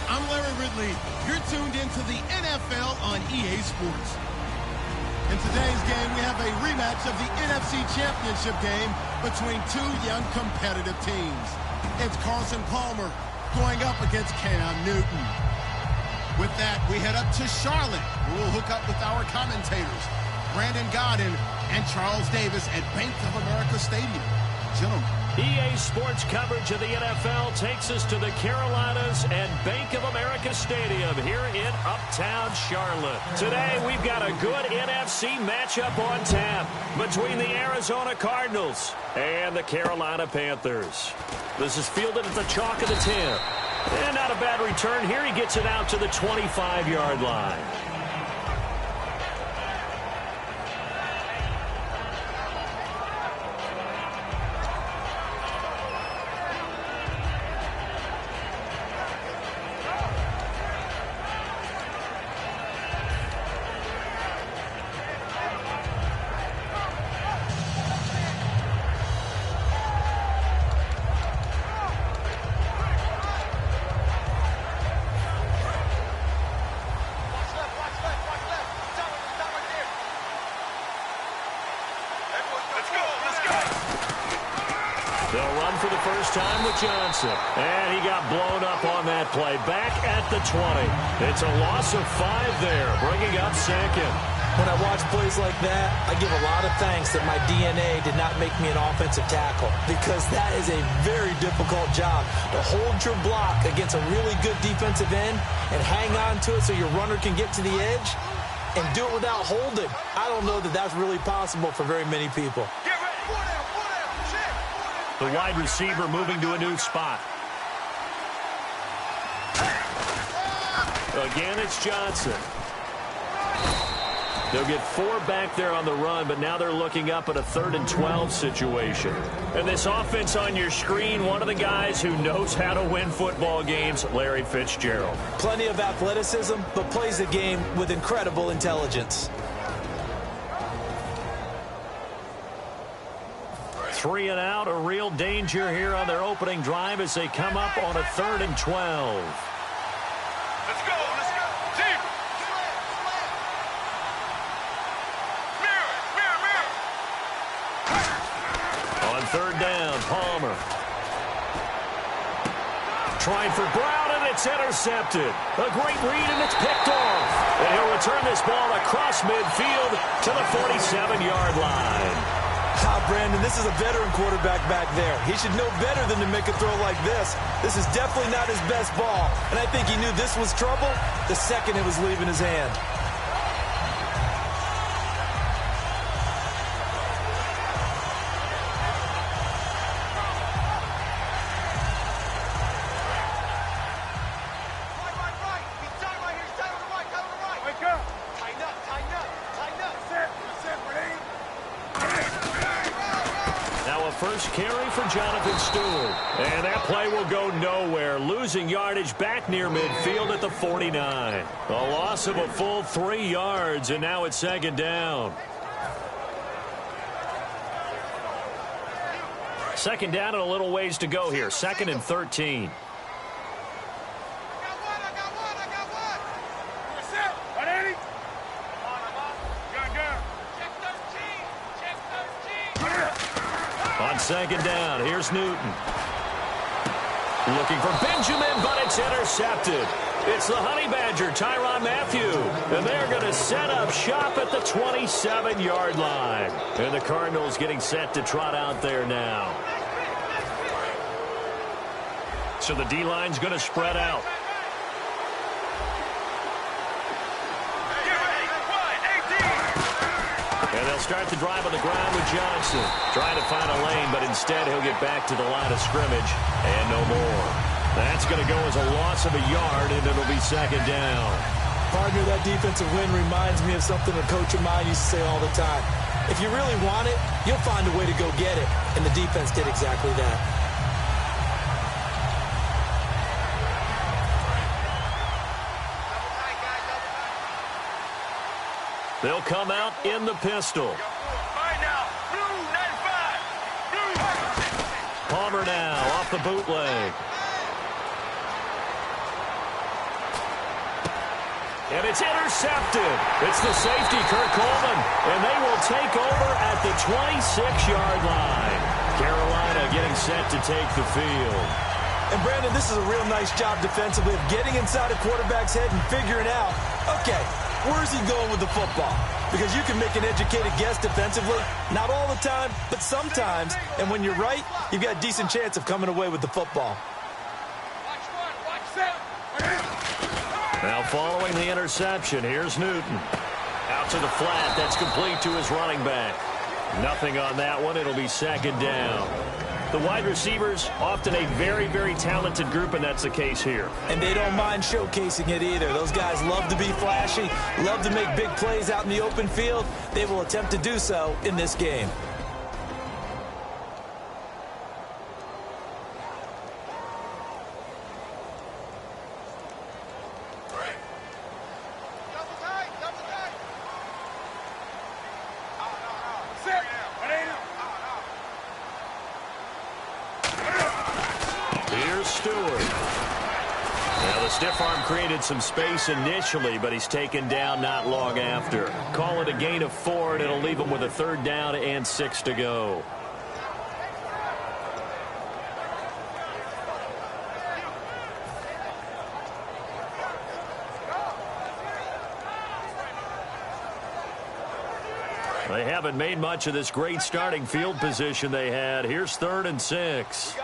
I'm Larry Ridley. You're tuned into the NFL on EA Sports. In today's game, we have a rematch of the NFC Championship game between two young competitive teams. It's Carson Palmer going up against Cam Newton. With that, we head up to Charlotte, where we'll hook up with our commentators, Brandon Godden and Charles Davis at Bank of America Stadium. Gentlemen. EA Sports coverage of the NFL takes us to the Carolinas and Bank of America Stadium here in Uptown Charlotte. Today, we've got a good NFC matchup on tap between the Arizona Cardinals and the Carolina Panthers. This is fielded at the chalk of the 10. And not a bad return here. He gets it out to the 25-yard line. Johnson, and he got blown up on that play. Back at the 20. It's a loss of 5 there, bringing up second. When I watch plays like that, I give a lot of thanks that my DNA did not make me an offensive tackle, because that is a very difficult job to hold your block against a really good defensive end and hang on to it so your runner can get to the edge and do it without holding. I don't know that that's really possible for very many people. The wide receiver moving to a new spot. Again, it's Johnson. They'll get 4 back there on the run, but now they're looking up at a 3rd and 12 situation. And this offense on your screen, one of the guys who knows how to win football games, Larry Fitzgerald. Plenty of athleticism, but plays the game with incredible intelligence. 3 and out, a real danger here on their opening drive as they come up on a 3rd and 12. Let's go, team. Mirror. On 3rd down, Palmer. Trying for Brown, and it's intercepted. A great read, and it's picked off. And he'll return this ball across midfield to the 47-yard line. Brandon, this is a veteran quarterback back there. He should know better than to make a throw like this. This is definitely not his best ball, and I think he knew this was trouble the second it was leaving his hand. First carry for Jonathan Stewart. And that play will go nowhere. Losing yardage back near midfield at the 49. A loss of a full 3 yards, and now it's 2nd down. 2nd down and a little ways to go here. 2nd and 13. On 2nd down, here's Newton. Looking for Benjamin, but it's intercepted. It's the Honey Badger, Tyrann Mathieu. And they're going to set up shop at the 27-yard line. And the Cardinals getting set to trot out there now. So the D-line's going to spread out. And they'll start the drive on the ground with Johnson. Trying to find a lane, but instead he'll get back to the line of scrimmage. And no more. That's going to go as a loss of a yard, and it'll be 2nd down. Partner, that defensive win reminds me of something a coach of mine used to say all the time. If you really want it, you'll find a way to go get it. And the defense did exactly that. They'll come out in the pistol. Palmer now off the bootleg. And it's intercepted. It's the safety, Kurt Coleman. And they will take over at the 26-yard line. Carolina getting set to take the field. And, Brandon, this is a real nice job defensively of getting inside a quarterback's head and figuring out, okay, where's he going with the football? Because you can make an educated guess defensively. Not all the time, but sometimes. And when you're right, you've got a decent chance of coming away with the football. Now following the interception, here's Newton. Out to the flat. That's complete to his running back. Nothing on that one. It'll be second down. The wide receivers, often a very, very talented group, and that's the case here. And they don't mind showcasing it either. Those guys love to be flashy, love to make big plays out in the open field. They will attempt to do so in this game. Stiff arm created some space initially, but he's taken down not long after. Call it a gain of 4, and it'll leave him with a 3rd down and 6 to go. They haven't made much of this great starting field position they had. Here's 3rd and 6.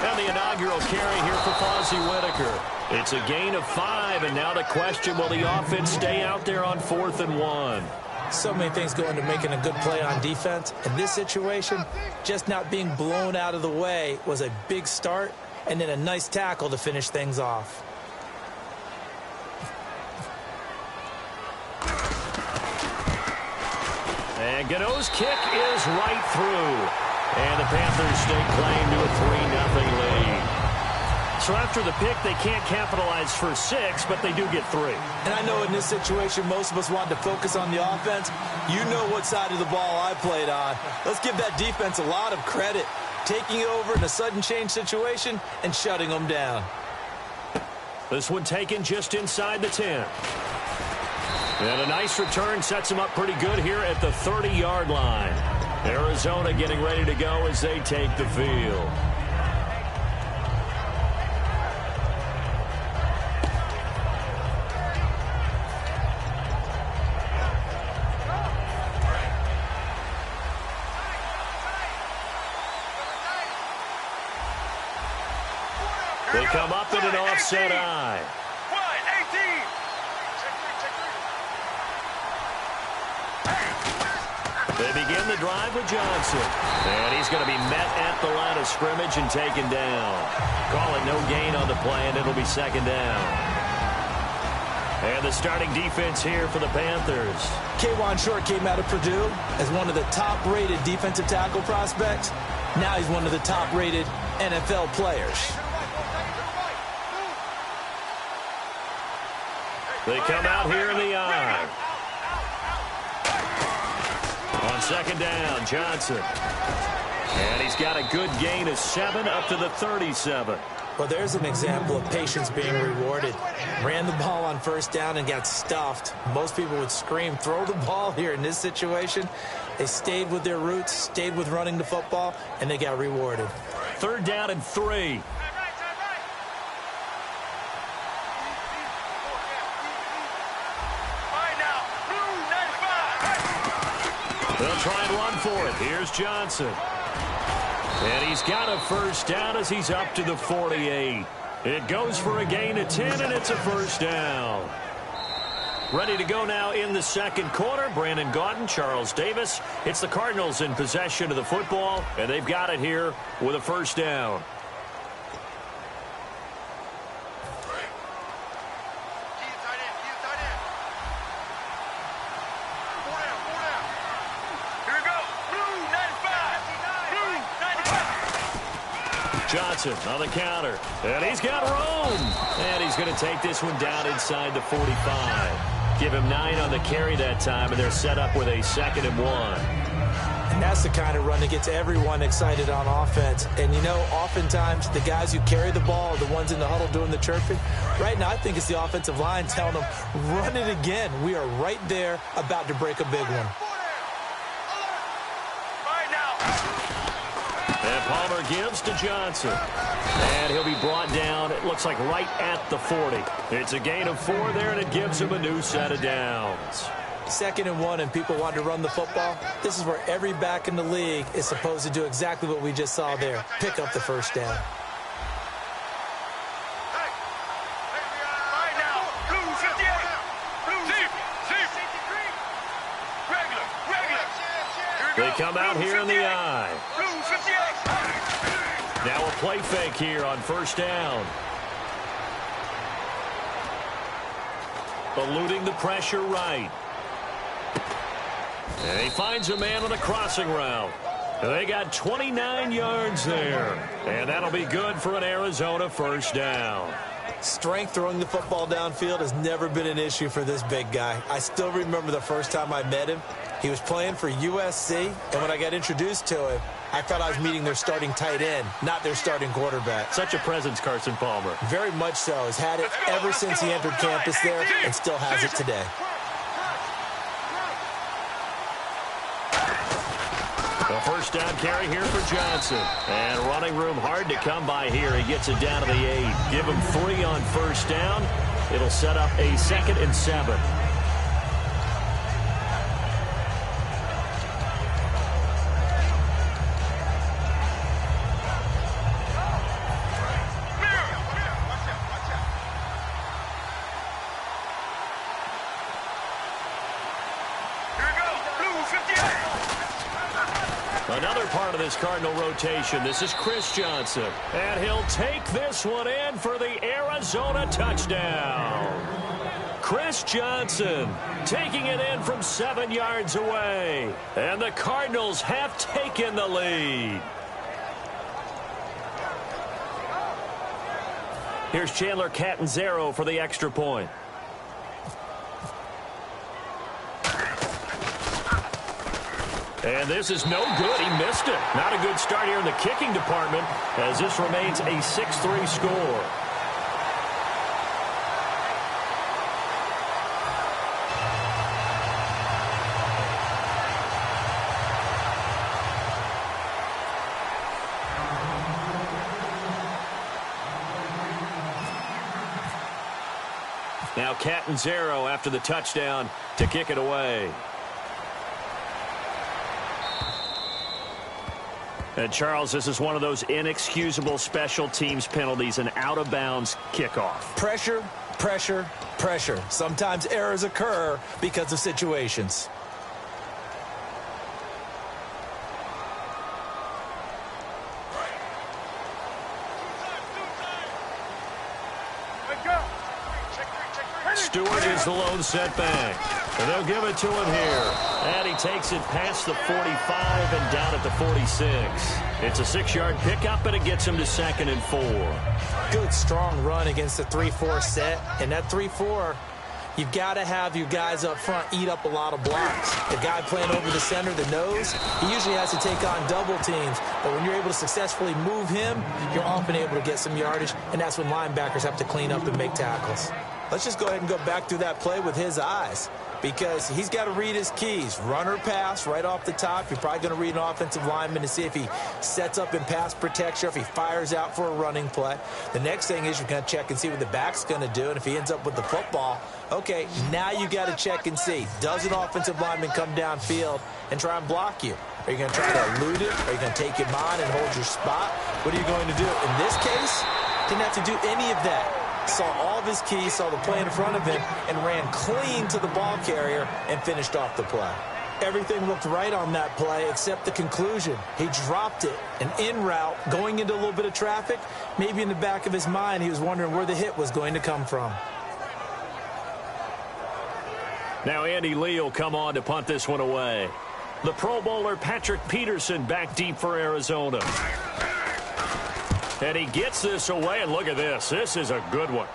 And the inaugural carry here for Fozzie Whitaker. It's a gain of 5, and now the question, will the offense stay out there on 4th and 1? So many things go into making a good play on defense. In this situation, just not being blown out of the way was a big start, and then a nice tackle to finish things off. And Gano's kick is right through. And the Panthers stake claim to a 3-0 lead. So after the pick, they can't capitalize for 6, but they do get 3. And I know in this situation, most of us want to focus on the offense. You know what side of the ball I played on. Let's give that defense a lot of credit. Taking over in a sudden change situation and shutting them down. This one taken just inside the 10. And a nice return sets him up pretty good here at the 30-yard line. Arizona getting ready to go as they take the field. They come up in an offset eye. They begin the drive with Johnson. And he's going to be met at the line of scrimmage and taken down. Call it no gain on the play, and it'll be second down. And the starting defense here for the Panthers. K'Wan Short came out of Purdue as one of the top-rated defensive tackle prospects. Now he's one of the top-rated NFL players. They come out here in the eye. On second down, Johnson. And he's got a good gain of 7 up to the 37. Well, there's an example of patience being rewarded. Ran the ball on first down and got stuffed. Most people would scream, throw the ball here in this situation. They stayed with their roots, stayed with running the football, and they got rewarded. 3rd down and 3. They'll try and run for it. Here's Johnson. And he's got a first down as he's up to the 48. It goes for a gain of 10, and it's a first down. Ready to go now in the second quarter. Brandon Gaudin, Charles Davis. It's the Cardinals in possession of the football, and they've got it here with a first down. Johnson on the counter, and he's got room. And he's going to take this one down inside the 45. Give him 9 on the carry that time, and they're set up with a 2nd and 1. And that's the kind of run that gets everyone excited on offense. And, you know, oftentimes the guys who carry the ball are the ones in the huddle doing the chirping. Right now, I think it's the offensive line telling them, run it again. We are right there about to break a big one. And Palmer gives to Johnson. And he'll be brought down, it looks like right at the 40. It's a gain of 4 there, and it gives him a new set of downs. 2nd and 1, and people want to run the football. This is where every back in the league is supposed to do exactly what we just saw there. Pick up the first down. They come out here in the eye. Now a play fake here on first down. Eluding the pressure right. And he finds a man on a crossing route. They got 29 yards there. And that'll be good for an Arizona first down. Strength throwing the football downfield has never been an issue for this big guy. I still remember the first time I met him. He was playing for USC, and when I got introduced to him, I thought I was meeting their starting tight end, not their starting quarterback. Such a presence, Carson Palmer. Very much so. Has had it ever since he entered campus there and still has it today. A first down carry here for Johnson. And running room hard to come by here. He gets it down to the 8. Give him 3 on first down. It'll set up a 2nd and 7. Another part of this Cardinal rotation. This is Chris Johnson. And he'll take this one in for the Arizona touchdown. Chris Johnson taking it in from 7 yards away. And the Cardinals have taken the lead. Here's Chandler Catanzaro for the extra point. And this is no good. He missed it. Not a good start here in the kicking department, as this remains a 6-3 score. Now Catanzaro after the touchdown to kick it away. And Charles, this is one of those inexcusable special teams penalties, an out-of-bounds kickoff. Pressure, pressure, pressure. Sometimes errors occur because of situations. Stewart is the lone setback. And they'll give it to him here. And he takes it past the 45 and down at the 46. It's a 6-yard pickup, and it gets him to 2nd and 4. Good, strong run against the 3-4 set. And that 3-4, you've got to have your guys up front eat up a lot of blocks. The guy playing over the center, the nose, he usually has to take on double teams. But when you're able to successfully move him, you're often able to get some yardage, and that's when linebackers have to clean up and make tackles. Let's just go ahead and go back through that play with his eyes, because he's got to read his keys. Run or pass right off the top. You're probably going to read an offensive lineman to see if he sets up in pass protection, or if he fires out for a running play. The next thing is you're going to check and see what the back's going to do, and if he ends up with the football, okay, now you got to check and see. Does an offensive lineman come downfield and try and block you? Are you going to try to elude it? Are you going to take him on and hold your spot? What are you going to do? In this case, didn't have to do any of that. Saw all of his keys, saw the play in front of him, and ran clean to the ball carrier and finished off the play. Everything looked right on that play except the conclusion. He dropped it, and en route, going into a little bit of traffic, maybe in the back of his mind he was wondering where the hit was going to come from. Now Andy Lee will come on to punt this one away. The Pro Bowler Patrick Peterson back deep for Arizona. And he gets this away, and look at this. This is a good one.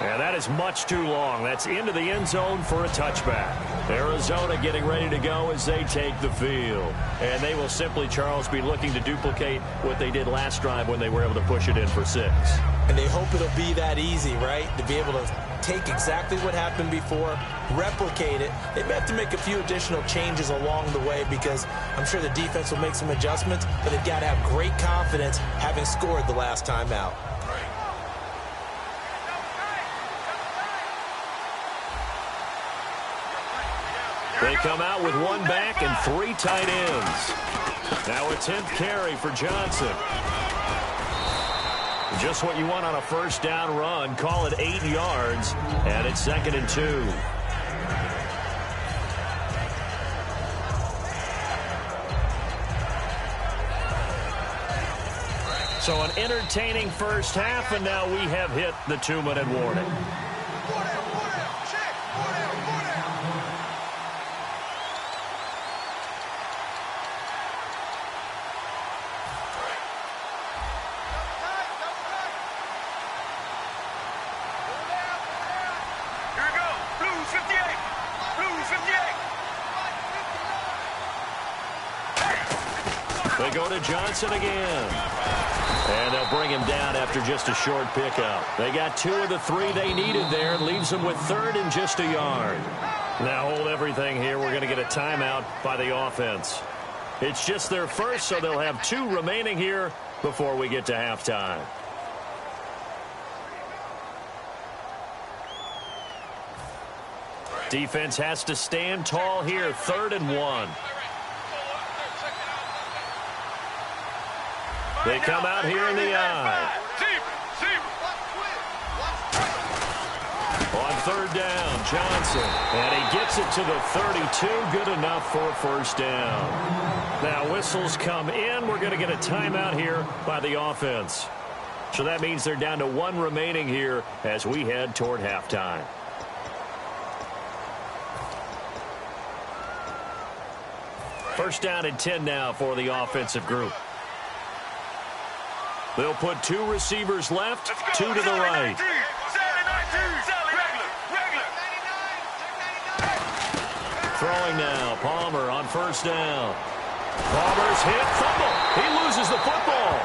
And that is much too long. That's into the end zone for a touchback. Arizona getting ready to go as they take the field. And they will simply, Charles, be looking to duplicate what they did last drive when they were able to push it in for 6. And they hope it'll be that easy, right? To be able to take exactly what happened before, replicate it. They may have to make a few additional changes along the way because I'm sure the defense will make some adjustments, but they've got to have great confidence having scored the last time out. They come out with 1 back and 3 tight ends. Now a 10th carry for Johnson. Just what you want on a first down run. Call it 8 yards, and it's 2nd and 2. So an entertaining first half, and now we have hit the 2-minute warning. They go to Johnson again. And they'll bring him down after just a short pickup. They got 2 of the 3 they needed there. Leaves them with 3rd and just a yard. Now hold everything here. We're going to get a timeout by the offense. It's just their first, so they'll have 2 remaining here before we get to halftime. Defense has to stand tall here. 3rd and 1. They come out here in the eye. On 3rd down, Johnson. And he gets it to the 32. Good enough for a first down. Now whistles come in. We're going to get a timeout here by the offense. So that means they're down to 1 remaining here as we head toward halftime. First down and 10 now for the offensive group. They'll put 2 receivers left, 2 to the right. Throwing now, Palmer on first down. Palmer's hit, fumble. He loses the football.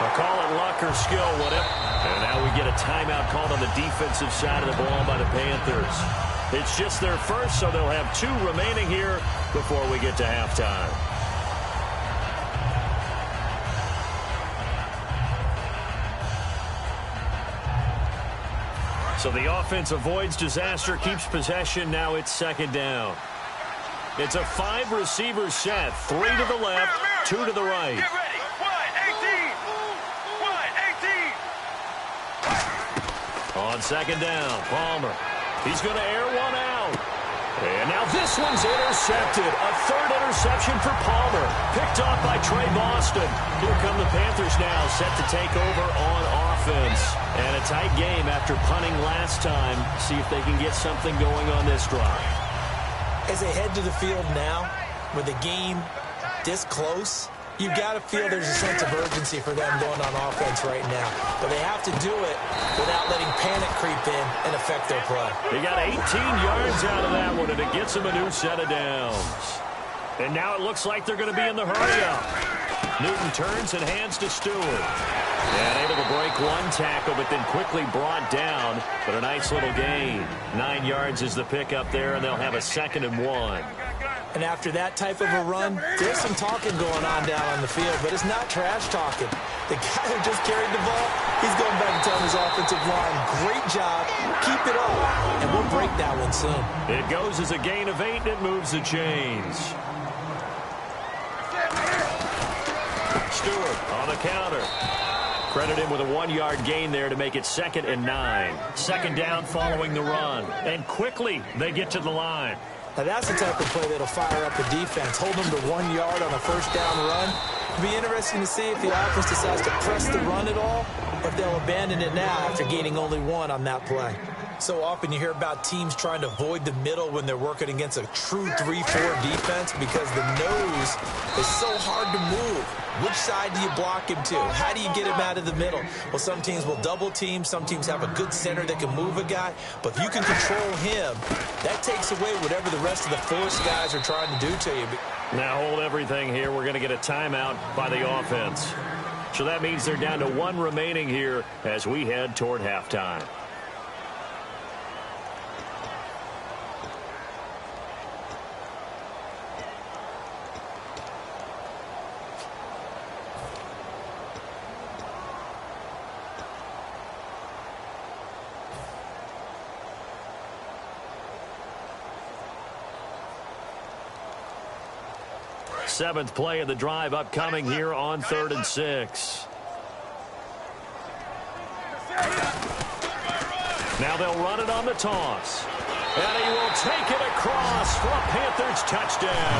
I'll call it luck or skill, whatever. And now we get a timeout called on the defensive side of the ball by the Panthers. It's just their first, so they'll have 2 remaining here before we get to halftime. So the offense avoids disaster, keeps possession. Now it's 2nd down. It's a 5-receiver set. 3 to the left, 2 to the right. Get ready. Wide 18. On 2nd down, Palmer. He's going to air one out. And now this one's intercepted. A 3rd interception for Palmer. Picked off by Trey Boston. Here come the Panthers now, set to take over on offense. And a tight game after punting last time. See if they can get something going on this drive. As they head to the field now, with the game this close, you've got to feel there's a sense of urgency for them going on offense right now. But they have to do it without letting panic creep in and affect their play. They got 18 yards out of that one, and it gets them a new set of downs. And now it looks like they're going to be in the hurry-up. Newton turns and hands to Stewart. And able to break 1 tackle, but then quickly brought down. But a nice little gain. 9 yards is the pickup there, and they'll have a 2nd and 1. And after that type of a run, there's some talking going on down on the field, but it's not trash talking. The guy who just carried the ball, he's going back and telling his offensive line, great job, keep it up, and we'll break that one soon. It goes as a gain of 8, and it moves the chains. Stewart on the counter. Credit him with a 1-yard gain there to make it 2nd and 9. 2nd down following the run. And quickly they get to the line. Now that's the type of play that'll fire up the defense. Hold them to 1 yard on a first down run. It'll be interesting to see if the offense decides to press the run at all, or if they'll abandon it now after gaining only 1 on that play. So often you hear about teams trying to avoid the middle when they're working against a true 3-4 defense because the nose is so hard to move. Which side do you block him to? How do you get him out of the middle? Well, some teams will double team. Some teams have a good center that can move a guy. But if you can control him, that takes away whatever the rest of the force guys are trying to do to you. Now hold everything here. We're going to get a timeout by the offense. So that means they're down to 1 remaining here as we head toward halftime. Seventh play of the drive upcoming here on 3rd and 6. Now they'll run it on the toss. And he will take it across for a Panthers touchdown.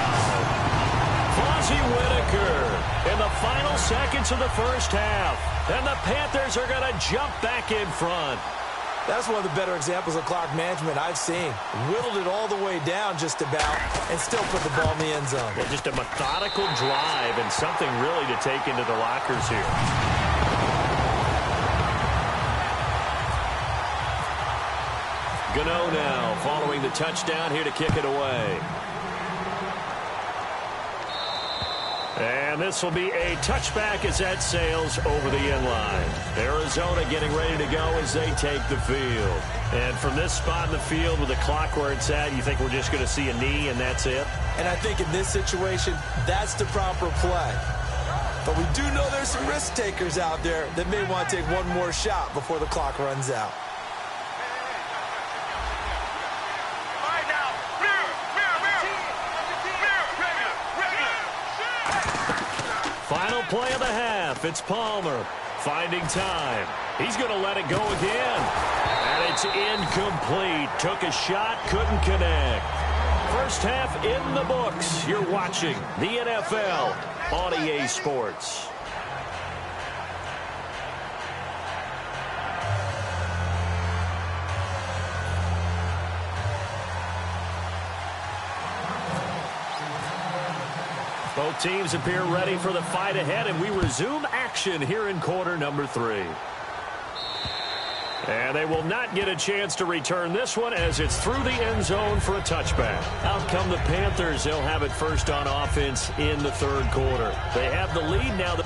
Fozzie Whitaker in the final seconds of the first half. And the Panthers are going to jump back in front. That's one of the better examples of clock management I've seen. Whittled it all the way down just about and still put the ball in the end zone. Yeah, just a methodical drive and something really to take into the lockers here. Gano now following the touchdown here to kick it away. And this will be a touchback as that sails over the end line. Arizona getting ready to go as they take the field. And from this spot in the field with the clock where it's at, you think we're just going to see a knee and that's it? And I think in this situation, that's the proper play. But we do know there's some risk takers out there that may want to take one more shot before the clock runs out. Final play of the half. It's Palmer finding time. He's going to let it go again. And it's incomplete. Took a shot, couldn't connect. First half in the books. You're watching the NFL on EA Sports. Both teams appear ready for the fight ahead, and we resume action here in quarter number 3. And they will not get a chance to return this one as it's through the end zone for a touchback. Out come the Panthers. They'll have it first on offense in the 3rd quarter. They have the lead now.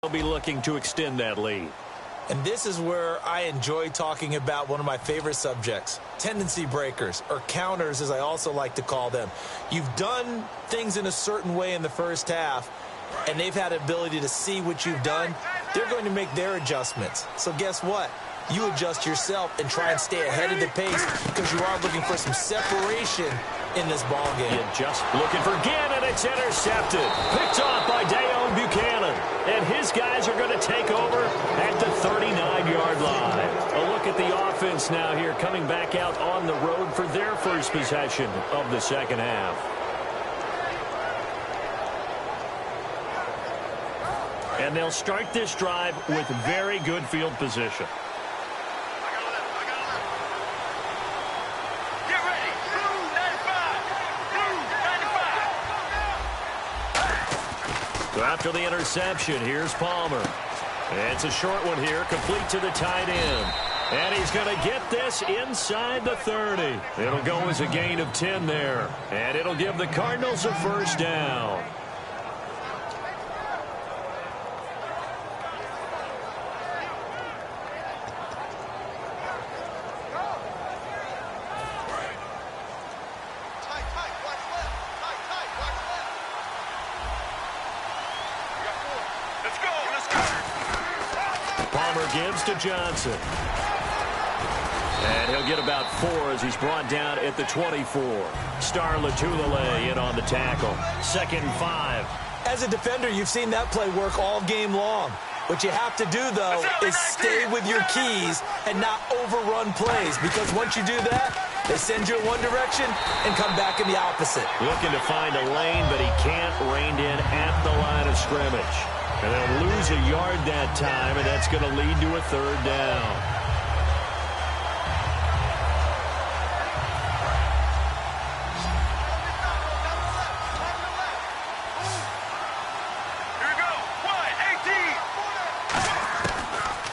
They'll be looking to extend that lead. And this is where I enjoy talking about one of my favorite subjects, tendency breakers, or counters as I also like to call them. You've done things in a certain way in the first half, and they've had the ability to see what you've done. They're going to make their adjustments. So guess what? You adjust yourself and try and stay ahead of the pace because you are looking for some separation in this ball game. You just looking for Ginn, and it's intercepted. Picked off by Dayon Buchanan. And his guys are going to take over at the 39-yard line. A look at the offense now here, coming back out on the road for their first possession of the second half. And they'll start this drive with very good field position. Get ready. Blue 95. Blue 95. So after the interception, here's Palmer. It's a short one here, complete to the tight end. And he's going to get this inside the 30. It'll go as a gain of 10 there. And it'll give the Cardinals a first down. Gives to Johnson. And he'll get about 4 as he's brought down at the 24. Star Latulele in on the tackle. 2nd and 5. As a defender, you've seen that play work all game long. What you have to do, though, is stay with your keys and not overrun plays, because once you do that, they send you in one direction and come back in the opposite. Looking to find a lane, but he can't rein in at the line of scrimmage. And they'll lose a yard that time, and that's going to lead to a 3rd down. Here we go. 1, 18.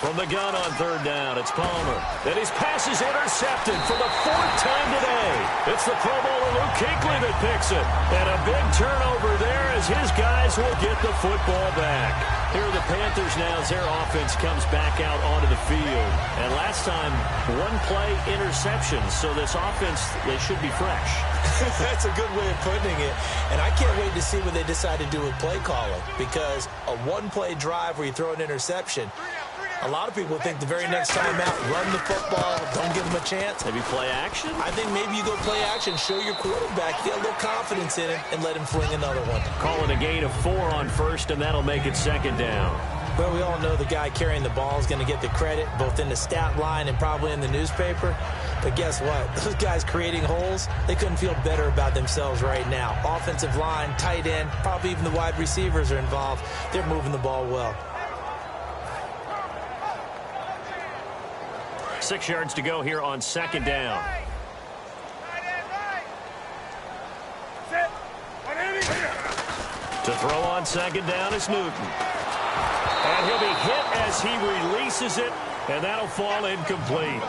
From the gun on 3rd down, it's Palmer. And his pass is intercepted for the 4th time today. It's the Pro Bowler Luke Kuechly that picks it. And a big turnover there as his guys will get the football back. Here are the Panthers now as their offense comes back out onto the field. And last time, 1-play interception. So this offense, they should be fresh. That's a good way of putting it. And I can't wait to see what they decide to do with play calling, because a 1-play drive where you throw an interception, a lot of people think the very next time out, run the football, don't give them a chance. Maybe play action? I think maybe you go play action, show your quarterback, get a little confidence in him, and let him fling another one. Call it a gain of 4 on 1st, and that'll make it 2nd down. Well, we all know the guy carrying the ball is going to get the credit, both in the stat line and probably in the newspaper. But guess what? Those guys creating holes, they couldn't feel better about themselves right now. Offensive line, tight end, probably even the wide receivers are involved. They're moving the ball well. 6 yards to go here on 2nd down. To throw on 2nd down is Newton. And he'll be hit as he releases it, and that'll fall incomplete.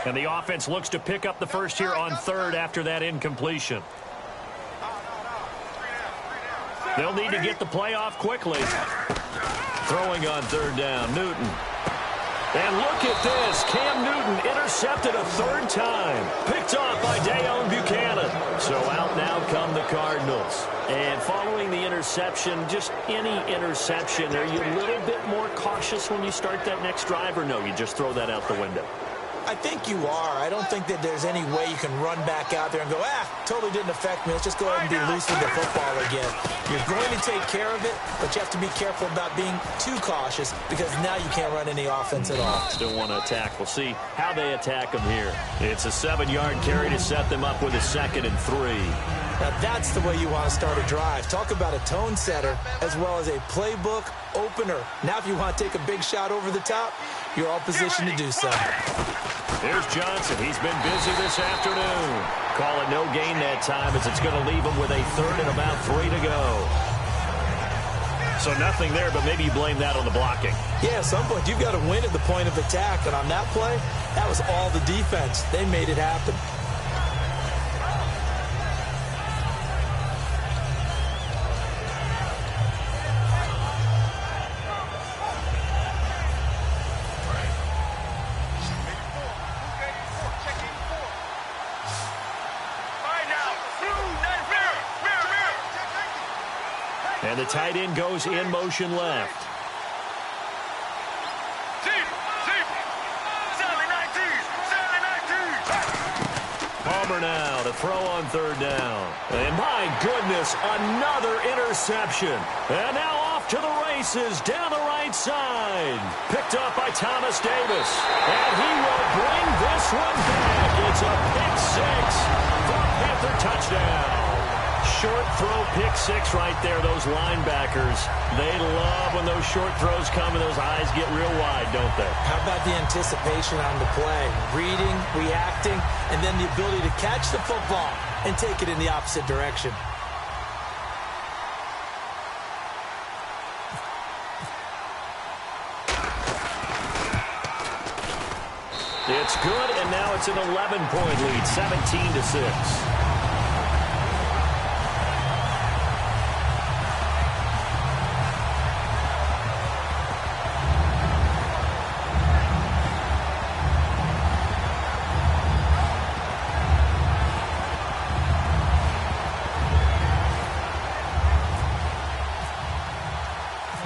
And the offense looks to pick up the first here on 3rd after that incompletion. They'll need to get the play off quickly. Throwing on 3rd down, Newton. And look at this. Cam Newton intercepted a 3rd time. Picked off by Dayon Buchanan. So out now come the Cardinals. And following the interception, just any interception, are you a little bit more cautious when you start that next drive, or no, you just throw that out the window? I think you are. I don't think that there's any way you can run back out there and go, totally didn't affect me. Let's just go ahead and be loose with the football again. You're going to take care of it, but you have to be careful about being too cautious, because now you can't run any offense at all. Still want to attack. We'll see how they attack them here. It's a 7-yard carry to set them up with a 2nd and 3. Now that's the way you want to start a drive. Talk about a tone setter as well as a playbook opener. Now if you want to take a big shot over the top, you're all positioned to do so. Here's Johnson. He's been busy this afternoon. Call it no gain that time, as it's going to leave him with a 3rd and about 3 to go. So nothing there, but maybe you blame that on the blocking. Yeah, at some point you've got to win at the point of attack, and on that play, that was all the defense. They made it happen. And the tight end goes in motion left. Palmer now to throw on third down. And my goodness, another interception. And now off to the races down the right side. Picked up by Thomas Davis. And he will bring this one back. It's a pick six for a Panther touchdown. Short throw pick six right there. Those linebackers, they love when those short throws come and those eyes get real wide, don't they? How about the anticipation on the play? Reading, reacting, and then the ability to catch the football and take it in the opposite direction. It's good, and now it's an 11-point lead, 17-6.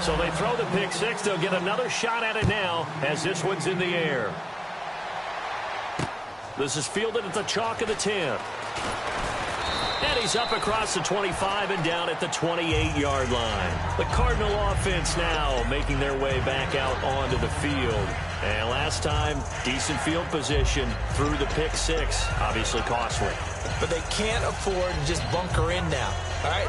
So they throw the pick six. They'll get another shot at it now as this one's in the air. This is fielded at the chalk of the 10. And he's up across the 25 and down at the 28-yard line. The Cardinal offense now making their way back out onto the field. And last time, decent field position through the pick six. Obviously costly. But they can't afford to just bunker in now. All right,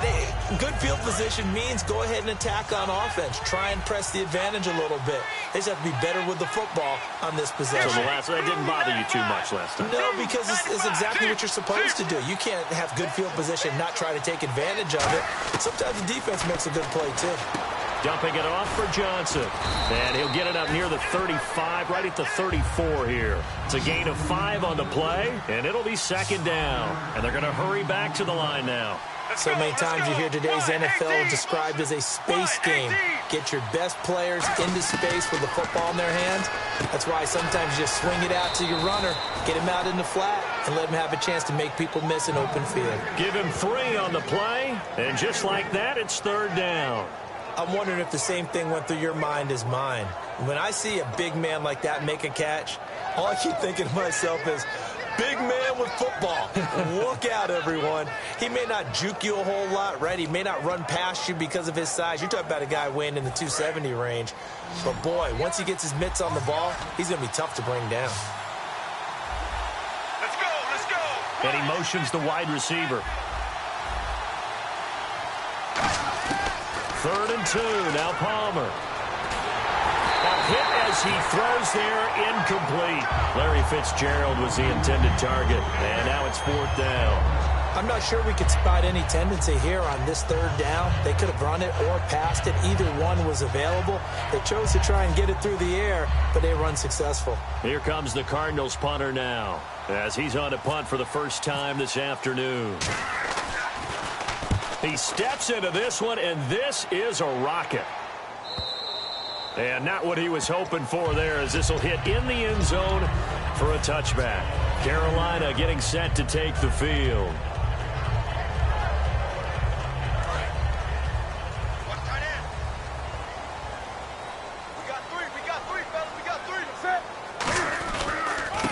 good field position means go ahead and attack on offense. Try and press the advantage a little bit. They just have to be better with the football on this possession. So that didn't bother you too much last time. No, because it's exactly what you're supposed to do. You can't have good field position and not try to take advantage of it. Sometimes the defense makes a good play, too. Dumping it off for Johnson. And he'll get it up near the 35, right at the 34 here. It's a gain of 5 on the play, and it'll be second down. And they're going to hurry back to the line now. So many times you hear today's NFL described as a space game. Get your best players into space with the football in their hands. That's why sometimes you just swing it out to your runner, get him out in the flat, and let him have a chance to make people miss an open field. Give him 3 on the play, and just like that, it's third down. I'm wondering if the same thing went through your mind as mine. When I see a big man like that make a catch, all I keep thinking to myself is, big man with football. Look out, everyone. He may not juke you a whole lot, right? He may not run past you because of his size. You're talking about a guy weighing in the 270 range. But, boy, once he gets his mitts on the ball, he's going to be tough to bring down. Let's go, let's go. And he motions the wide receiver. 3rd and 2, now Palmer. Hit as he throws there, incomplete. Larry Fitzgerald was the intended target, and now it's 4th down. I'm not sure we could spot any tendency here on this 3rd down. They could have run it or passed it. Either one was available. They chose to try and get it through the air, but they were unsuccessful. Here comes the Cardinals punter now, as he's on to punt for the first time this afternoon. He steps into this one, and this is a rocket. And not what he was hoping for there, as this will hit in the end zone for a touchback. Carolina getting set to take the field.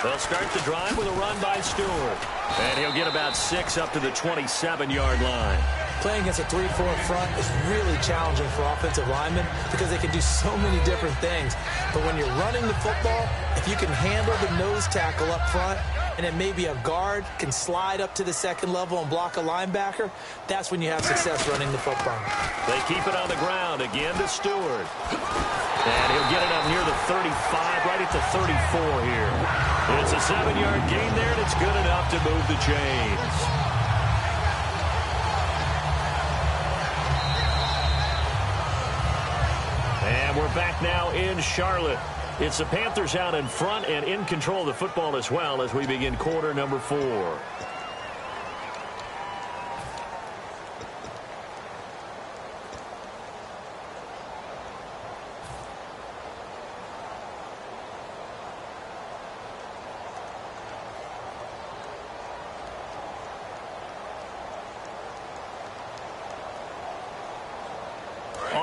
They'll start the drive with a run by Stewart. And he'll get about 6 up to the 27-yard line. Playing against a 3-4 front is really challenging for offensive linemen because they can do so many different things. But when you're running the football, if you can handle the nose tackle up front, and then maybe a guard can slide up to the second level and block a linebacker, that's when you have success running the football. They keep it on the ground again to Stewart. And he'll get it up near the 35, right at the 34 here. It's a 7-yard gain there, and it's good enough to move the chains. And we're back now in Charlotte. It's the Panthers out in front and in control of the football as well as we begin quarter number 4.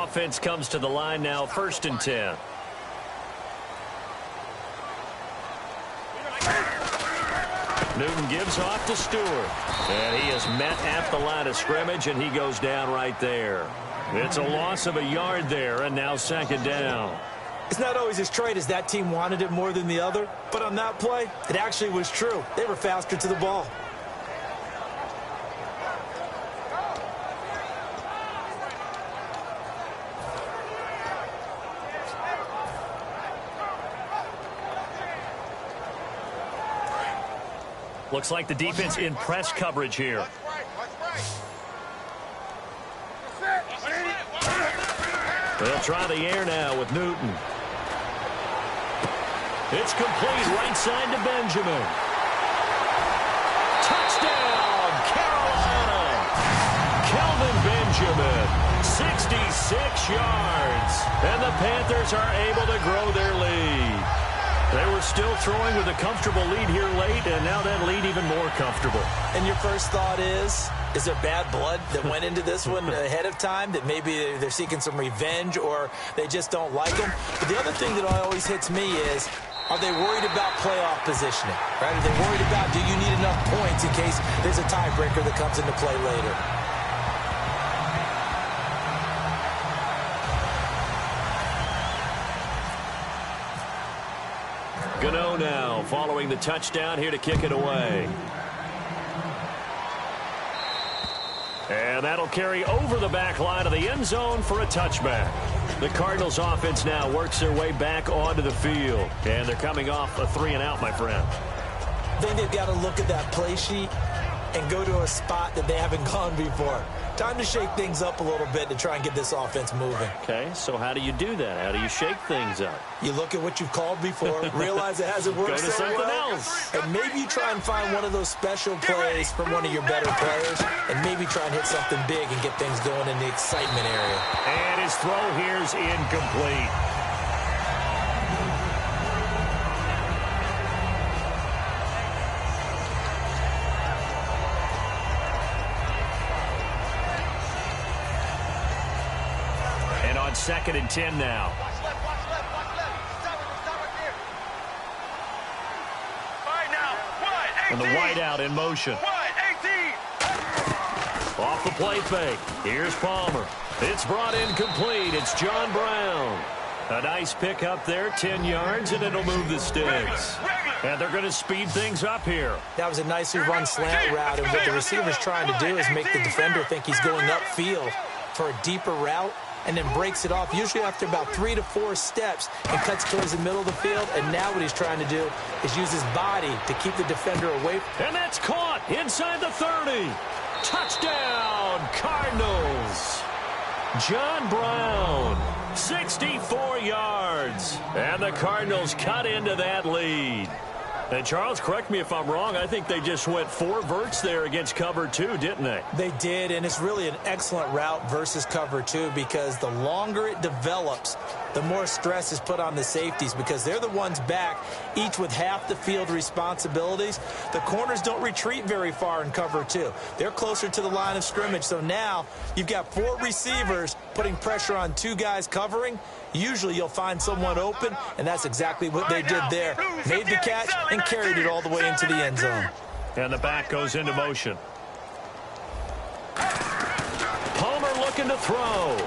offense comes to the line now, 1st and 10. Newton gives off to Stewart. And he is met at the line of scrimmage, and he goes down right there. It's a loss of a yard there, and now 2nd down. It's not always as straight as that team wanted it more than the other, but on that play, it actually was true. They were faster to the ball. Looks like the defense in press coverage here. They'll try the air now with Newton. It's complete right side to Benjamin. Touchdown, Carolina. Kelvin Benjamin, 66 yards. And the Panthers are able to grow their lead. They were still throwing with a comfortable lead here late, and now that lead even more comfortable. And your first thought is there bad blood that went into this one ahead of time, that maybe they're seeking some revenge or they just don't like them? But the other thing that always hits me is, are they worried about playoff positioning? Right? Are they worried about, do you need enough points in case there's a tiebreaker that comes into play later? Gano now following the touchdown here to kick it away. And that'll carry over the back line of the end zone for a touchback. The Cardinals offense now works their way back onto the field. And they're coming off a 3-and-out, my friend. Then they've got to look at that play sheet and go to a spot that they haven't gone before. Time to shake things up a little bit to try and get this offense moving. Okay, so how do you do that? How do you shake things up? You look at what you've called before, realize it hasn't worked Go to so something well, else. and maybe you try and find one of those special plays from one of your better players, and maybe try and hit something big and get things going in the excitement area. And his throw here's incomplete. On 2nd and 10 now. And the wideout in motion. Off the play fake. Here's Palmer. It's brought in complete. It's John Brown. A nice pick up there, 10 yards, and it'll move the sticks. And they're going to speed things up here. That was a nicely run slant route, and what the receiver's trying to do is make the defender think he's going upfield for a deeper route, and then breaks it off, usually after about 3 to 4 steps, and cuts towards the middle of the field. And now what he's trying to do is use his body to keep the defender away. And that's caught inside the 30. Touchdown, Cardinals. John Brown, 64 yards. And the Cardinals cut into that lead. And, Charles, correct me if I'm wrong, I think they just went 4 verts there against cover 2, didn't they? They did, and it's really an excellent route versus cover 2, because the longer it develops, the more stress is put on the safeties, because they're the ones back, each with half the field responsibilities. The corners don't retreat very far in cover 2. They're closer to the line of scrimmage, so now you've got 4 receivers putting pressure on 2 guys covering. Usually you'll find someone open, and that's exactly what they did there. Made the catch and carried it all the way into the end zone. And the back goes into motion. Palmer looking to throw.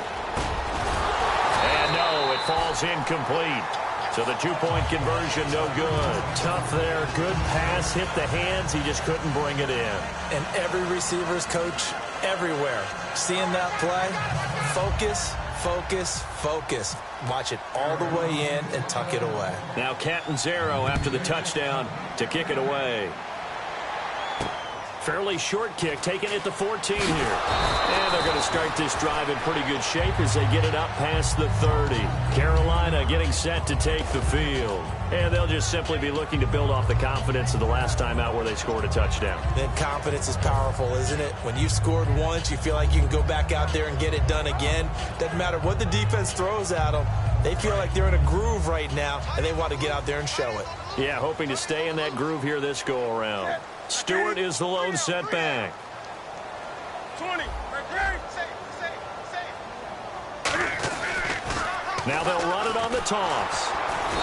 And no, it falls incomplete. So the 2-point conversion, no good. Tough there, good pass, hit the hands, he just couldn't bring it in. And every receiver's coach everywhere, seeing that play, focus, focus, focus. Watch it all the way in and tuck it away. Now Catanzaro after the touchdown to kick it away. Fairly short kick, taking it to 14 here. And they're going to start this drive in pretty good shape as they get it up past the 30. Carolina getting set to take the field. And they'll just simply be looking to build off the confidence of the last time out where they scored a touchdown. Then confidence is powerful, isn't it? When you've scored once, you feel like you can go back out there and get it done again. Doesn't matter what the defense throws at them. They feel like they're in a groove right now, and they want to get out there and show it. Yeah, hoping to stay in that groove here this go-around. Stewart is the lone setback. 20. Now they'll run it on the toss.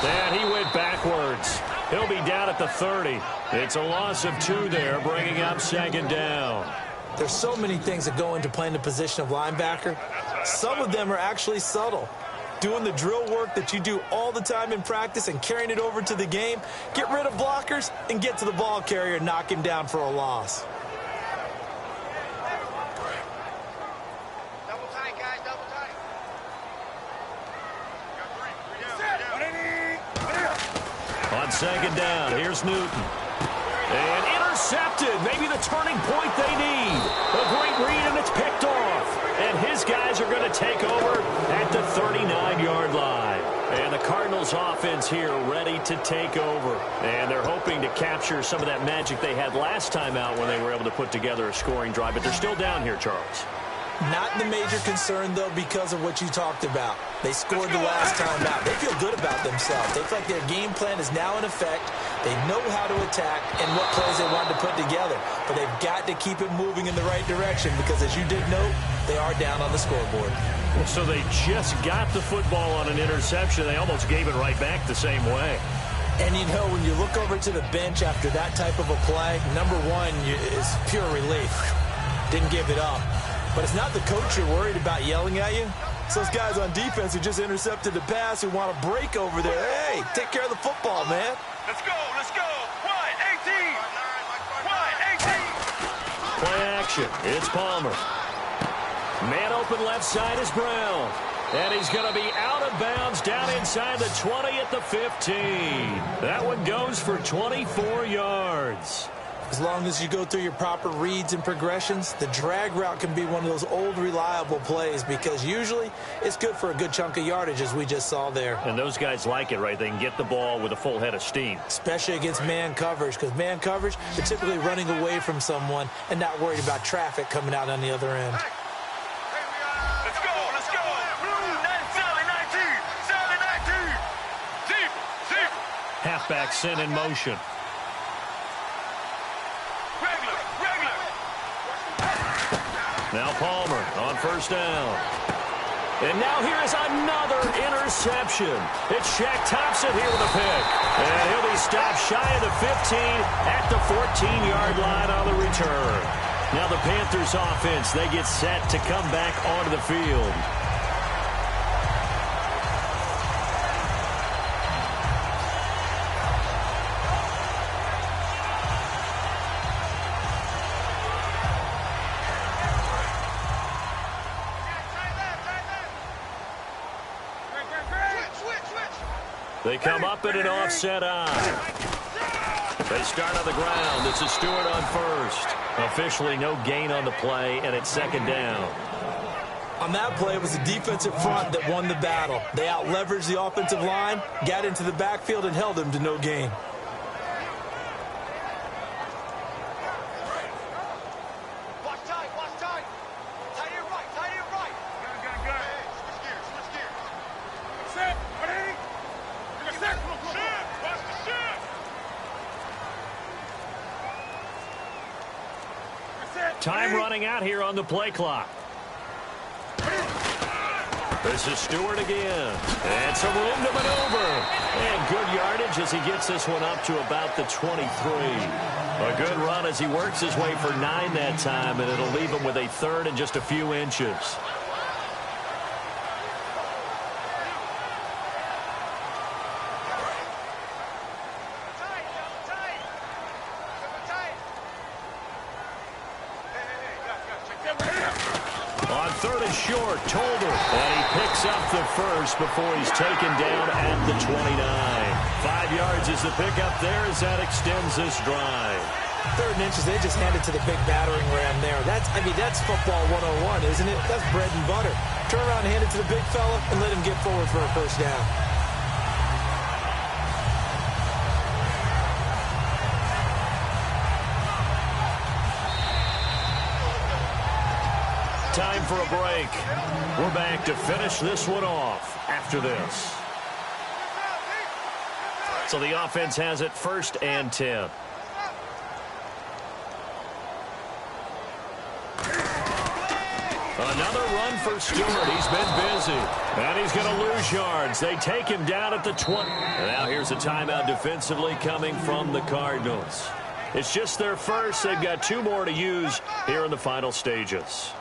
And he went backwards. He'll be down at the 30. It's a loss of 2 there, bringing up 2nd down. There's so many things that go into playing the position of linebacker. Some of them are actually subtle. Doing the drill work that you do all the time in practice and carrying it over to the game. Get rid of blockers and get to the ball carrier and knock him down for a loss. Double tight, guys, double tight. On 2nd down, here's Newton. And intercepted. Maybe the turning point they need. A great read, and it's picked off. And his guys are going to take over at the 39-yard line. And the Cardinals offense here ready to take over. And they're hoping to capture some of that magic they had last time out when they were able to put together a scoring drive. But they're still down here, Charles. Not the major concern, though, because of what you talked about. They scored the last time out. They feel good about themselves. They feel like their game plan is now in effect. They know how to attack and what plays they want to put together. But they've got to keep it moving in the right direction because, as you did note, they are down on the scoreboard. So they just got the football on an interception. They almost gave it right back the same way. And, you know, when you look over to the bench after that type of a play, number one is pure relief. Didn't give it up. But it's not the coach you're worried about yelling at you. It's those guys on defense who just intercepted the pass who want to break over there. Hey, take care of the football, man. Let's go, let's go. 1-18. 1-18. Play action. It's Palmer. Man open left side is Brown. And he's going to be out of bounds down inside the 20 at the 15. That one goes for 24 yards. As long as you go through your proper reads and progressions, the drag route can be one of those old reliable plays because usually it's good for a good chunk of yardage, as we just saw there. And those guys like it, right? They can get the ball with a full head of steam. Especially against man coverage, because man coverage, they're typically running away from someone and not worried about traffic coming out on the other end. Let's go, let's go. 19. Deep. Halfback sent in motion. Now Palmer on 1st down. And now here is another interception. It's Shaq Thompson here with a pick. And he'll be stopped shy of the 15 at the 14-yard line on the return. Now the Panthers offense, they get set to come back onto the field. They come up in an offset eye. They start on the ground. This is Stewart on 1st. Officially no gain on the play, and it's 2nd down. On that play, it was the defensive front that won the battle. They out-leveraged the offensive line, got into the backfield, and held them to no gain. Watch tight. Tight here right. Good. Switch gears. Set. Ready? Set. Watch the shift. Time running out here on the play clock. This is Stewart again. And some room to maneuver. And good yardage as he gets this one up to about the 23. A good run as he works his way for 9 that time, and it'll leave him with a 3rd and just a few inches. On 3rd and short, Tolder. And he picks up the 1st before he's taken down at the 29. 5 yards is the pickup there as that extends this drive. 3rd and inches, they just handed to the big battering ram there. That's football 101, isn't it? That's bread and butter. Turn around and hand it to the big fella and let him get forward for a 1st down. Time for a break. We're back to finish this one off after this. So the offense has it 1st and 10. Another run for Stewart. He's been busy. And he's going to lose yards. They take him down at the 20. And now here's a timeout defensively coming from the Cardinals. It's just their first. They've got 2 more to use here in the final stages.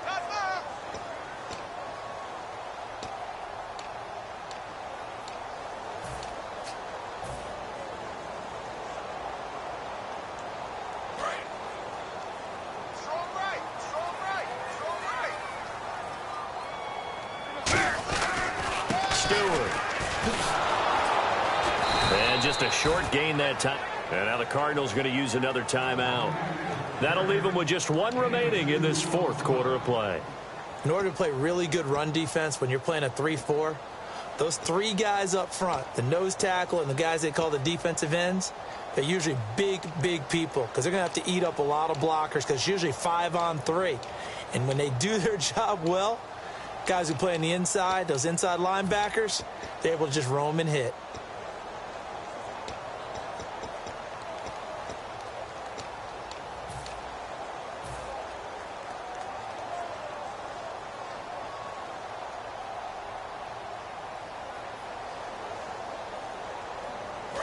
And just a short gain that time. And now the Cardinals going to use another timeout. That'll leave them with just 1 remaining in this 4th quarter of play. In order to play really good run defense when you're playing a 3-4, those 3 guys up front, the nose tackle and the guys they call the defensive ends, they're usually big people because they're going to have to eat up a lot of blockers because it's usually 5-on-3. And when they do their job well, guys who play on the inside, those inside linebackers, they're able to just roam and hit.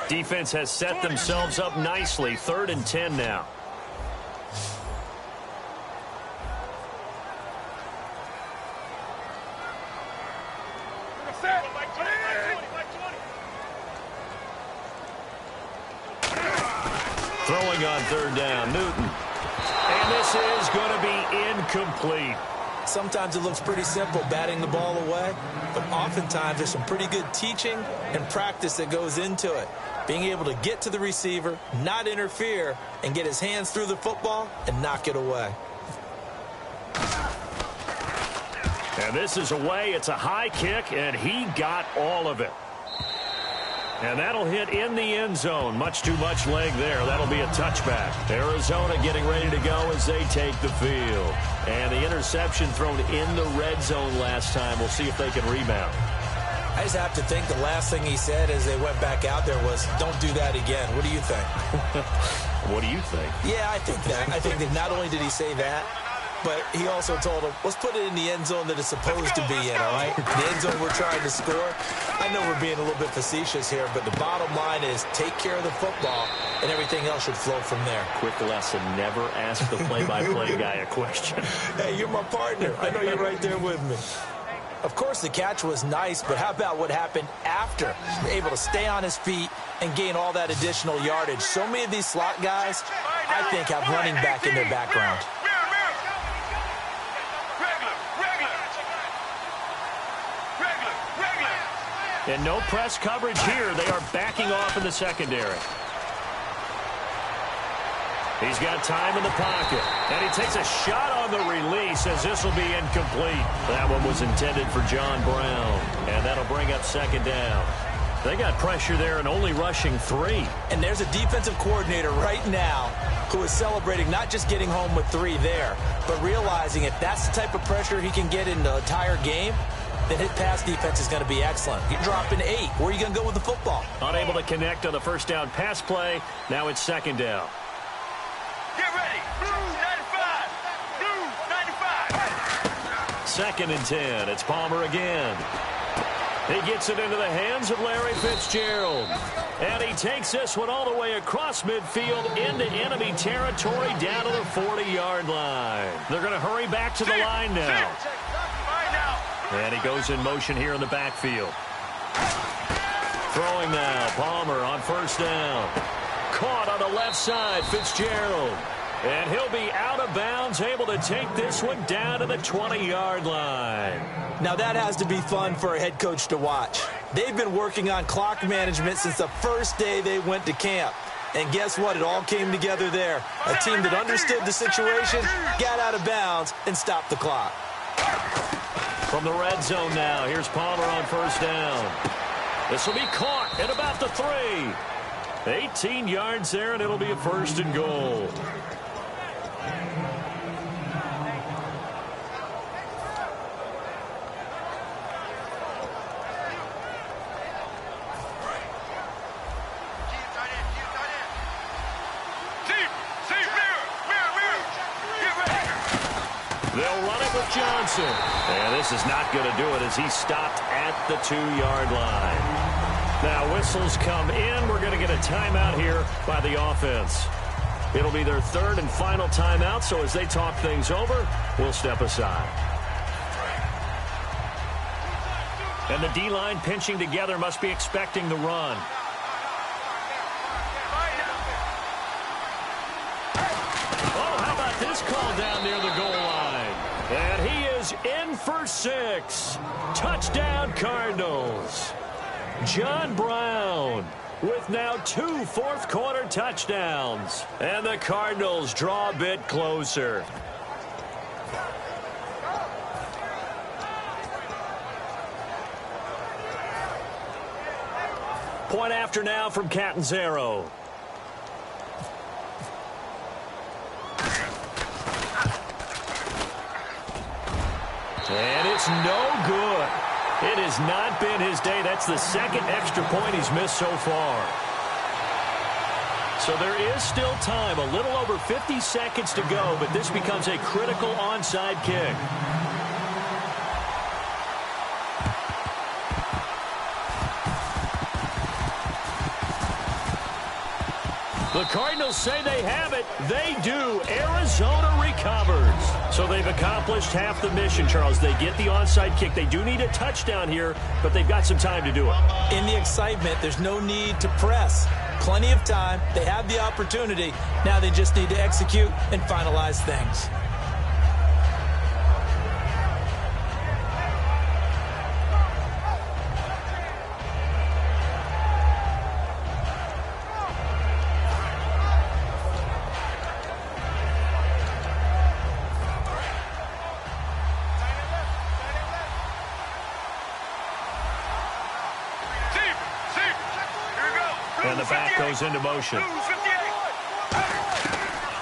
Defense has set themselves up nicely. 3rd and 10 now. Throwing on 3rd down, Newton. And this is going to be incomplete. Sometimes it looks pretty simple, batting the ball away, but oftentimes there's some pretty good teaching and practice that goes into it. Being able to get to the receiver, not interfere, and get his hands through the football and knock it away. And this is away. It's a high kick, and he got all of it. And that'll hit in the end zone. Much too much leg there. That'll be a touchback. Arizona getting ready to go as they take the field. And the interception thrown in the red zone last time. We'll see if they can rebound. I just have to think the last thing he said as they went back out there was, don't do that again. What do you think? What do you think? Yeah, I think that. I think that not only did he say that, but he also told him, let's put it in the end zone that it's supposed to be in, all right? The end zone we're trying to score. I know we're being a little bit facetious here, but the bottom line is take care of the football, and everything else should flow from there. Quick lesson, never ask the play-by-play guy a question. Hey, you're my partner. I know you're right there with me. Of course, the catch was nice, but how about what happened after? Able to stay on his feet and gain all that additional yardage. So many of these slot guys, I think, have running back in their background. And no press coverage here. They are backing off in the secondary. He's got time in the pocket. And he takes a shot on the release as this will be incomplete. That one was intended for John Brown. And that'll bring up 2nd down. They got pressure there and only rushing 3. And there's a defensive coordinator right now who is celebrating not just getting home with 3 there, but realizing if that's the type of pressure he can get in the entire game, then his pass defense is going to be excellent. You're dropping 8. Where are you going to go with the football? Unable to connect on the 1st down pass play. Now it's 2nd down. Get ready. Blue 95. Blue 95. 2nd and 10. It's Palmer again. He gets it into the hands of Larry Fitzgerald. And he takes this one all the way across midfield into enemy territory down to the 40-yard line. They're going to hurry back to the line now. And he goes in motion here in the backfield. Throwing now. Palmer on 1st down. Caught on the left side. Fitzgerald. And he'll be out of bounds, able to take this one down to the 20-yard line. Now that has to be fun for a head coach to watch. They've been working on clock management since the first day they went to camp. And guess what? It all came together there. A team that understood the situation, got out of bounds, and stopped the clock. From the red zone now, here's Palmer on 1st down. This will be caught at about the 3. 18 yards there, and it'll be a 1st and goal. They'll run it with Johnson. And this is not going to do it as he's stopped at the 2-yard line. Now whistles come in. We're going to get a timeout here by the offense. It'll be their third and final timeout, so as they talk things over, we'll step aside. And the D-line pinching together must be expecting the run. Oh, how about this call down near the goal line? And he is in for 6. Touchdown, Cardinals. John Brown with now 2 fourth-quarter touchdowns. And the Cardinals draw a bit closer. Point after now from Catanzaro. And it's no good. It has not been his day. That's the second extra point he's missed so far. So there is still time, a little over 50 seconds to go, but this becomes a critical onside kick. The Cardinals say they have it. They do. Arizona recovers. So they've accomplished half the mission, Charles. They get the onside kick. They do need a touchdown here, but they've got some time to do it. In the excitement, there's no need to press. Plenty of time. They have the opportunity. Now they just need to execute and finalize things. And the back goes into motion.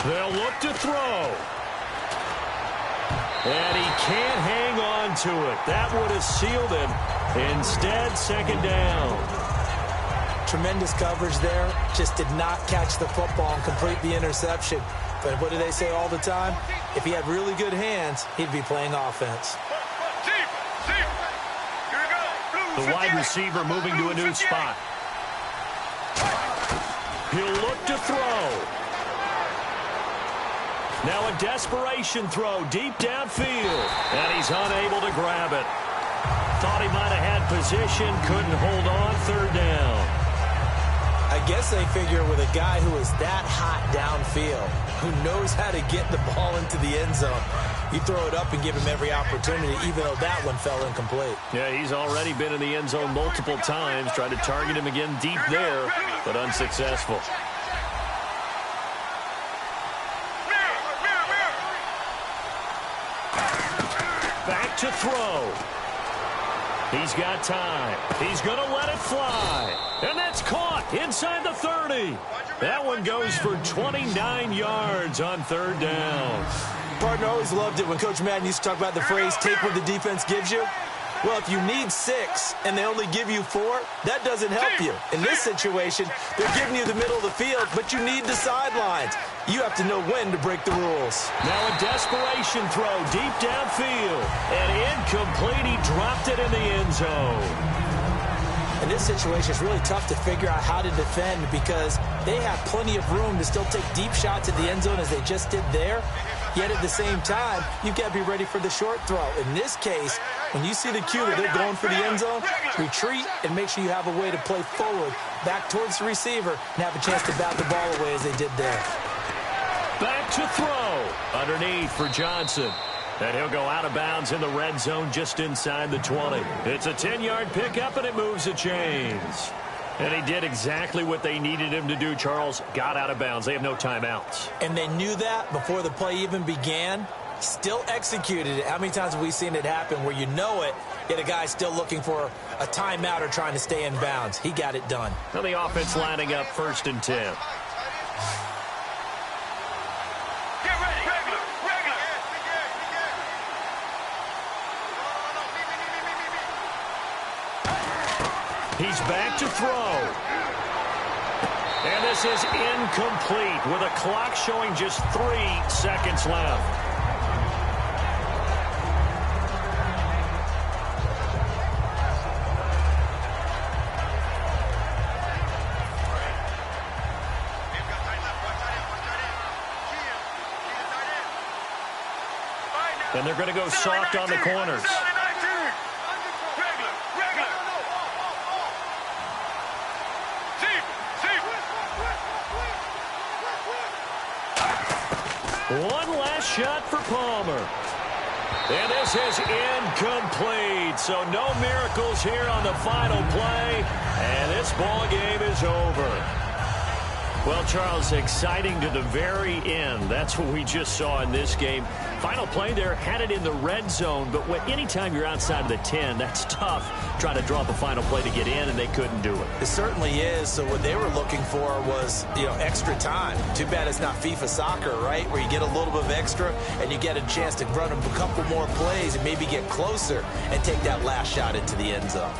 They'll look to throw. And he can't hang on to it. That would have sealed it. Instead, second down. Tremendous coverage there. Just did not catch the football and complete the interception. But what do they say all the time? If he had really good hands, he'd be playing offense. The wide receiver moving to a new spot. He'll look to throw. Now a desperation throw deep downfield. And he's unable to grab it. Thought he might have had position, couldn't hold on, third down. I guess they figure with a guy who is that hot downfield, who knows how to get the ball into the end zone, you throw it up and give him every opportunity, even though that one fell incomplete. Yeah, he's already been in the end zone multiple times, tried to target him again deep there, but unsuccessful. Back to throw. He's got time. He's going to let it fly. And that's caught inside the 30. That one goes for 29 yards on third down. Partner always loved it when Coach Madden used to talk about the phrase, take what the defense gives you. Well, if you need 6 and they only give you 4, that doesn't help you. In this situation, they're giving you the middle of the field, but you need the sidelines. You have to know when to break the rules. Now a desperation throw deep downfield. And incomplete. He dropped it in the end zone. In this situation, it's really tough to figure out how to defend because they have plenty of room to still take deep shots at the end zone as they just did there. Yet at the same time, you've got to be ready for the short throw. In this case, when you see the cue that they're going for the end zone, retreat and make sure you have a way to play forward, back towards the receiver, and have a chance to bat the ball away as they did there. Back to throw. Underneath for Johnson. And he'll go out of bounds in the red zone just inside the 20. It's a 10-yard pickup, and it moves the chains. And he did exactly what they needed him to do, Charles. Got out of bounds. They have no timeouts. And they knew that before the play even began. Still executed it. How many times have we seen it happen where you know it, yet a guy's still looking for a timeout or trying to stay in bounds? He got it done. Now the offense lining up 1st and 10. He's back to throw. And this is incomplete with a clock showing just 3 seconds left. And they're going to go soft on the corners. One last shot for Palmer. And this is incomplete. So no miracles here on the final play. And this ball game is over. Well, Charles, exciting to the very end. That's what we just saw in this game. Final play there, had it in the red zone, but anytime you're outside of the 10, that's tough. Trying to draw up a final play to get in, and they couldn't do it. It certainly is. So what they were looking for was, extra time. Too bad it's not FIFA soccer, right, where you get a little bit of extra and you get a chance to run a couple more plays and maybe get closer and take that last shot into the end zone.